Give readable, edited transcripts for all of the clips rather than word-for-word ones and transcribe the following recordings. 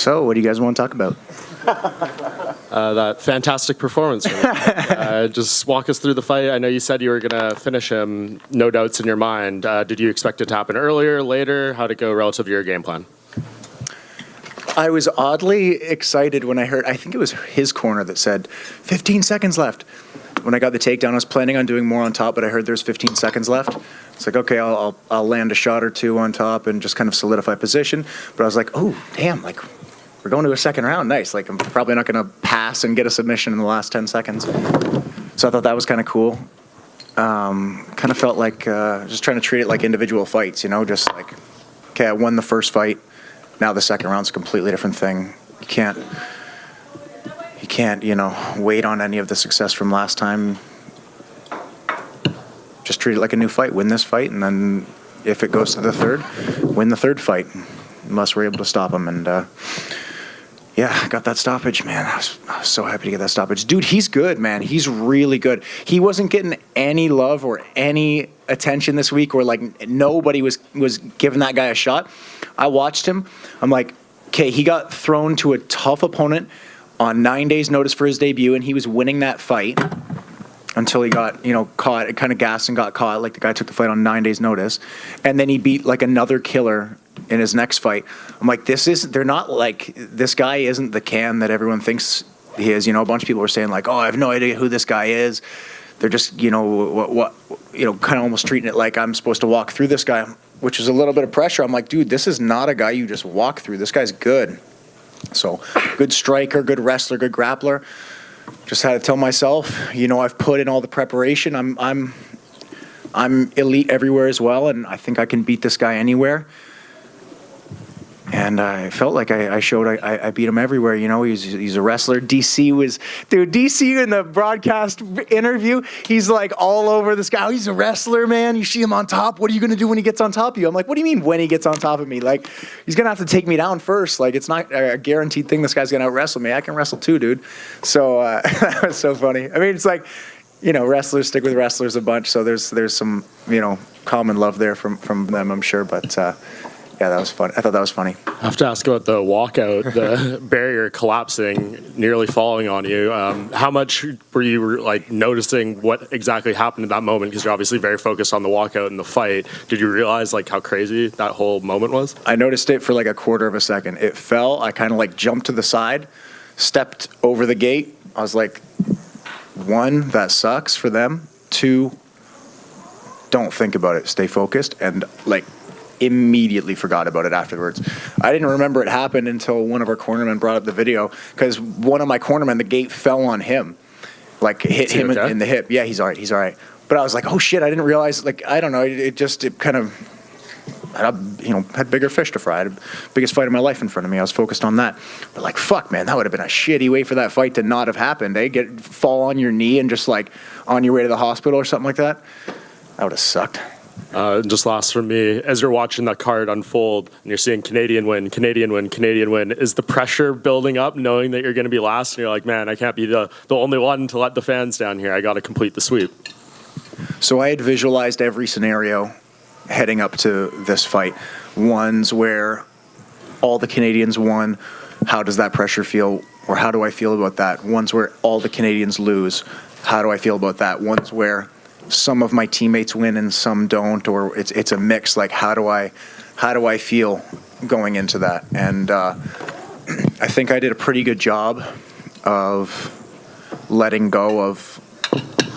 So, what do you guys want to talk about? That fantastic performance. Just walk us through the fight. I know you said you were going to finish him, no doubts in your mind. Did you expect it to happen earlier, later? How'd it go relative to your game plan? I was oddly excited when I heard, I think it was his corner that said 15 seconds left. When I got the takedown, I was planning on doing more on top, but I heard there's 15 seconds left. It's like, okay, I'll land a shot or two on top and just kind of solidify position. But I was like, oh, damn, like, we're going to a second round. Nice. Like, I'm probably not going to pass and get a submission in the last 10 seconds. So I thought that was kind of cool. Kind of felt like just trying to treat it like individual fights, you know, just like, okay, I won the first fight. Now the second round's a completely different thing. You can't, you know, wait on any of the success from last time. Just treat it like a new fight. Win this fight, and then if it goes to the third, win the third fight. Unless we're able to stop him. And yeah, I got that stoppage, man. I was so happy to get that stoppage. Dude, he's good, man. He's really good. He wasn't getting any love or any attention this week, or like nobody was giving that guy a shot. I watched him. I'm like, okay, he got thrown to a tough opponent on 9 days' notice for his debut, and he was winning that fight until he got, you know, caught. It kind of gassed and got caught. Like, the guy took the fight on 9 days' notice, and then he beat like another killer in his next fight. I'm like, they're not like, this guy isn't the Cam that everyone thinks he is. You know, a bunch of people were saying like, oh, I have no idea who this guy is. They're just, you know, what you know, kind of almost treating it like I'm supposed to walk through this guy, which is a little bit of pressure. I'm like, dude, this is not a guy you just walk through. This guy's good. So, good striker, good wrestler, good grappler. Just had to tell myself, you know, I've put in all the preparation. I'm elite everywhere as well, and I think I can beat this guy anywhere. And I felt like I showed I beat him everywhere. You know, he's a wrestler. DC in the broadcast interview, he's like all over this guy. Oh, he's a wrestler, man. You see him on top. What are you going to do when he gets on top of you? I'm like, what do you mean when he gets on top of me? Like, he's going to have to take me down first. Like, it's not a guaranteed thing this guy's going to out-wrestle me. I can wrestle too, dude. So that was so funny. I mean, it's like, you know, wrestlers stick with wrestlers a bunch. So there's some, you know, common love there from them, I'm sure. But yeah, that was fun. I thought that was funny. I have to ask about the walkout, the barrier collapsing, nearly falling on you. How much were you like noticing what exactly happened in that moment? Because you're obviously very focused on the walkout and the fight. Did you realize like how crazy that whole moment was? I noticed it for like a quarter of a second. It fell. I kind of like jumped to the side, stepped over the gate. I was like, 1, that sucks for them. 2, don't think about it. Stay focused. And like, immediately forgot about it afterwards. I didn't remember it happened until one of our cornermen brought up the video, because one of my cornermen, the gate fell on him, like hit him in the hip. Yeah, he's all right. But I was like, oh shit, I didn't realize, like, I don't know, it kind of, you know, had bigger fish to fry. I had the biggest fight of my life in front of me. I was focused on that. But like, fuck, man, that would have been a shitty way for that fight to not have happened. Fall on your knee and just like on your way to the hospital or something like that. That would have sucked. Just last from me, as you're watching that card unfold and you're seeing Canadian win, is the pressure building up knowing that you're going to be last and you're like, man, I can't be the only one to let the fans down here. I got to complete the sweep. So I had visualized every scenario heading up to this fight. Ones where all the Canadians won. How does that pressure feel? Or how do I feel about that? Ones where all the Canadians lose. How do I feel about that? Ones where some of my teammates win and some don't, or it's a mix. Like, how do I feel going into that? And I think I did a pretty good job of letting go of,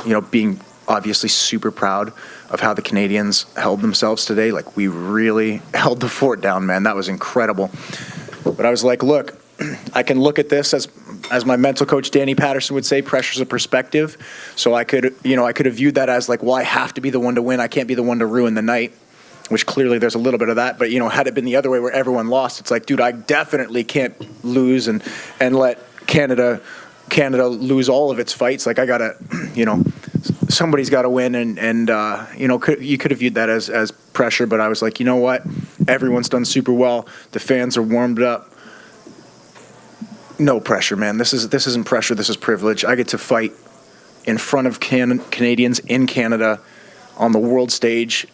you know, being obviously super proud of how the Canadians held themselves today. Like, we really held the fort down, man. That was incredible. But I was like, look, I can look at this as my mental coach Danny Patterson would say, pressure's a perspective. So I could have viewed that as like, well, I have to be the one to win. I can't be the one to ruin the night, which clearly there's a little bit of that. But, you know, had it been the other way where everyone lost, it's like, dude, I definitely can't lose and let Canada lose all of its fights. Like, I gotta, you know, somebody's got to win, and you know, you could have viewed that as pressure. But I was like, you know what? Everyone's done super well. The fans are warmed up. No pressure, man. This isn't pressure. This is privilege. I get to fight in front of Canadians in Canada on the world stage.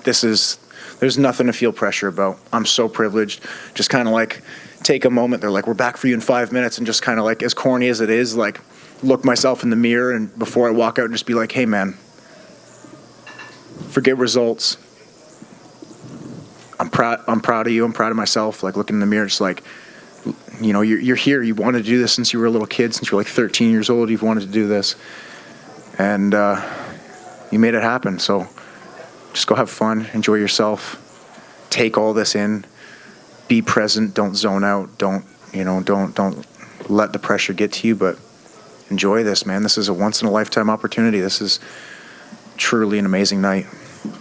This is There's nothing to feel pressure about. I'm so privileged. Just kind of like take a moment. They're like, we're back for you in 5 minutes, and just kind of like, as corny as it is, like look myself in the mirror and before I walk out and just be like, hey man, forget results. I'm proud of you. I'm proud of myself. Like looking in the mirror, just like, you know, you're here. You wanted to do this since you were a little kid, since you were like 13 years old. You've wanted to do this, and you made it happen. So just go have fun, enjoy yourself, take all this in, be present. Don't zone out. Don't let the pressure get to you. But enjoy this, man. This is a once in a lifetime opportunity. This is truly an amazing night.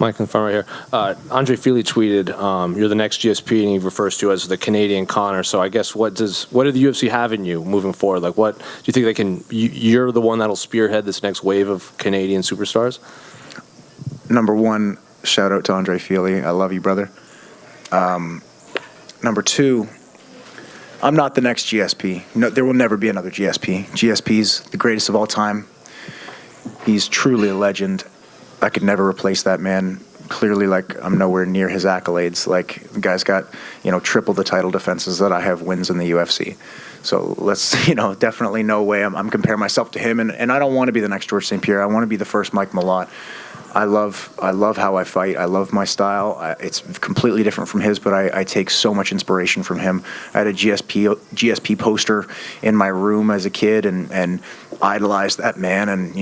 Mike in front right here. Andre Fili tweeted, "You're the next GSP," and he refers to you as the Canadian Conor. So I guess what do the UFC have in you moving forward? Like, what do you think they can? You're the one that'll spearhead this next wave of Canadian superstars. Number one, shout out to Andre Fili. I love you, brother. Number two, I'm not the next GSP. No, there will never be another GSP. GSP's the greatest of all time. He's truly a legend. I could never replace that man. Clearly, like, I'm nowhere near his accolades. Like, the guy's got, triple the title defenses that I have wins in the UFC. So let's, definitely no way I'm comparing myself to him. And I don't want to be the next George St. Pierre. I want to be the first Mike Malott. I love how I fight. I love my style. It's completely different from his, but I take so much inspiration from him. I had a GSP poster in my room as a kid and idolized that man. And,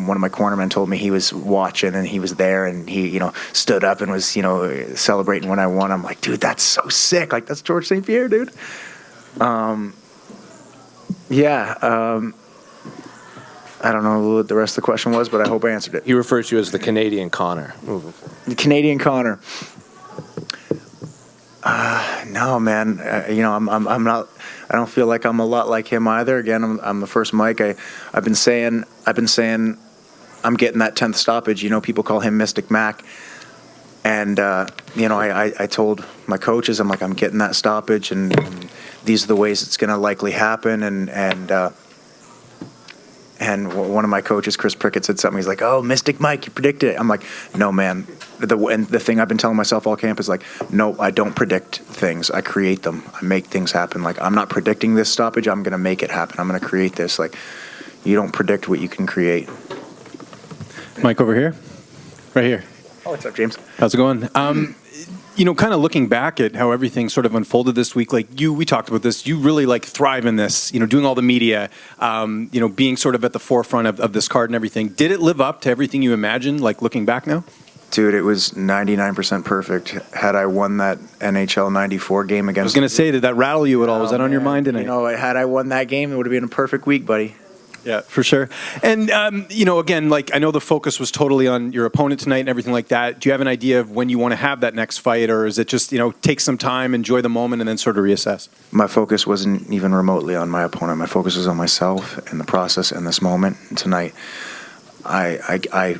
one of my cornermen told me he was watching and he was there and he, stood up and was, celebrating when I won. I'm like, dude, that's so sick. Like, that's George St. Pierre, dude. I don't know what the rest of the question was, but I hope I answered it. He refers to you as the Canadian Conor. The Canadian Conor. No, man. I'm not. I don't feel like I'm a lot like him either. Again, I'm the first Mike. I've been saying I'm getting that 10th stoppage. People call him Mystic Mac, and I told my coaches, I'm like, I'm getting that stoppage, and these are the ways it's going to likely happen, And one of my coaches, Chris Prickett, said something. He's like, "Oh, Mystic Mike, you predicted it." I'm like, "No, man." The thing I've been telling myself all camp is like, "No, I don't predict things. I create them. I make things happen. Like, I'm not predicting this stoppage. I'm going to make it happen. I'm going to create this. Like, you don't predict what you can create." Mike over here, right here. Oh, what's up, James? How's it going? Kind of looking back at how everything sort of unfolded this week, like we talked about this, you really like thrive in this, doing all the media, being sort of at the forefront of this card and everything. Did it live up to everything you imagined, like looking back now? Dude, it was 99% perfect. Had I won that NHL 94 game against... I was going to say, did that rattle you at all? Was that on your mind tonight? Had I won that game, it would have been a perfect week, buddy. Yeah, for sure. And, again, like I know the focus was totally on your opponent tonight and everything like that. Do you have an idea of when you want to have that next fight, or is it just, take some time, enjoy the moment, and then sort of reassess? My focus wasn't even remotely on my opponent. My focus was on myself and the process and this moment. And tonight, I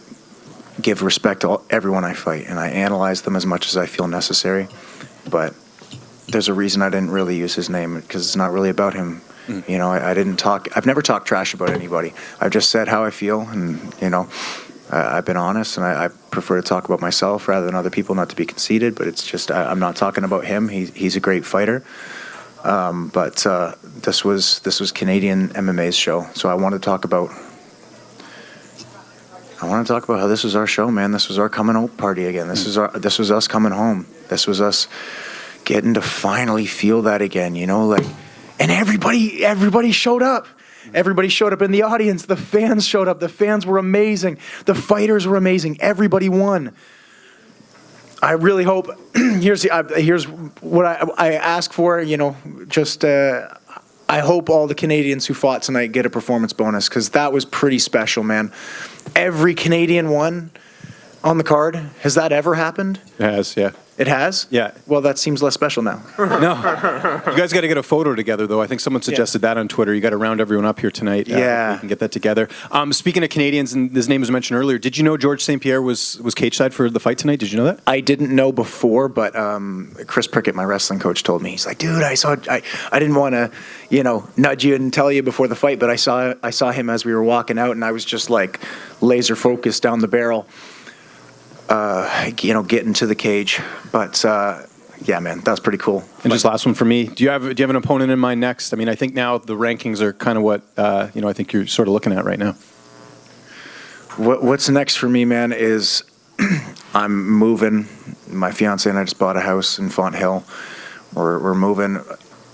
give respect to everyone I fight, and I analyze them as much as I feel necessary. But there's a reason I didn't really use his name, because it's not really about him. I didn't talk. I've never talked trash about anybody. I've just said how I feel, and I've been honest. And I prefer to talk about myself rather than other people, not to be conceited. But it's just I'm not talking about him. He's a great fighter. But this was Canadian MMA's show, so I want to talk about how this was our show, man. This was our coming home party again. This was us coming home. This was us getting to finally feel that again. And everybody showed up. Everybody showed up in the audience. The fans showed up. The fans were amazing. The fighters were amazing. Everybody won. I really hope. Here's what I ask for. I hope all the Canadians who fought tonight get a performance bonus, because that was pretty special, man. Every Canadian won on the card. Has that ever happened? It has, yeah. It has? Yeah. Well, that seems less special now. No. You guys got to get a photo together, though. I think someone suggested that on Twitter. You got to round everyone up here tonight. Yeah. We can get that together. Speaking of Canadians, and his name was mentioned earlier, did you know George St. Pierre was cage side for the fight tonight? Did you know that? I didn't know before, but Chris Prickett, my wrestling coach, told me. He's like, dude, I didn't want to, nudge you and tell you before the fight, but I saw him as we were walking out, and I was just like laser focused down the barrel. get into the cage. But yeah, man, that's pretty cool. And just last one for me. Do you have an opponent in mind next? I mean, I think now the rankings are kind of what I think you're sort of looking at right now. What's next for me, man, is I'm moving. My fiance and I just bought a house in Font Hill. We're moving.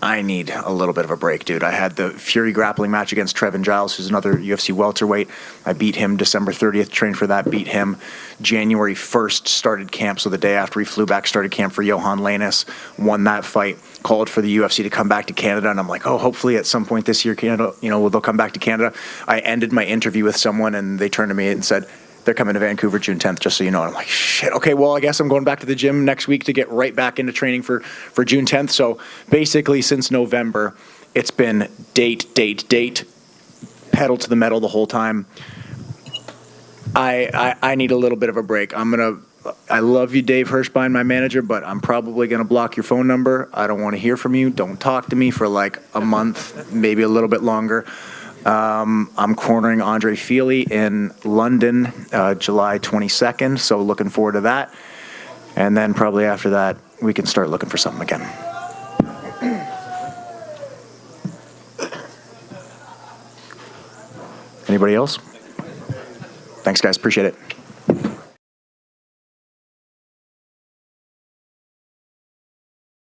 I need a little bit of a break, dude. I had the Fury grappling match against Trevin Giles, who's another UFC welterweight. I beat him December 30th, trained for that, beat him. January 1st, started camp, so the day after he flew back, started camp for Johan Lainus, won that fight, called for the UFC to come back to Canada, and I'm like, hopefully at some point this year, Canada, they'll come back to Canada. I ended my interview with someone, and they turned to me and said, they're coming to Vancouver June 10th, just so you know. And I'm like, shit, okay, well, I guess I'm going back to the gym next week to get right back into training for June 10th. So basically, since November, it's been date, pedal to the metal the whole time. I need a little bit of a break. I love you, Dave Hirschbein, my manager, but I'm probably going to block your phone number. I don't want to hear from you. Don't talk to me for like a month, maybe a little bit longer. I'm cornering Andre Feely in London, July 22nd, so looking forward to that. And then probably after that, we can start looking for something again. Anybody else? Thanks, guys. Appreciate it.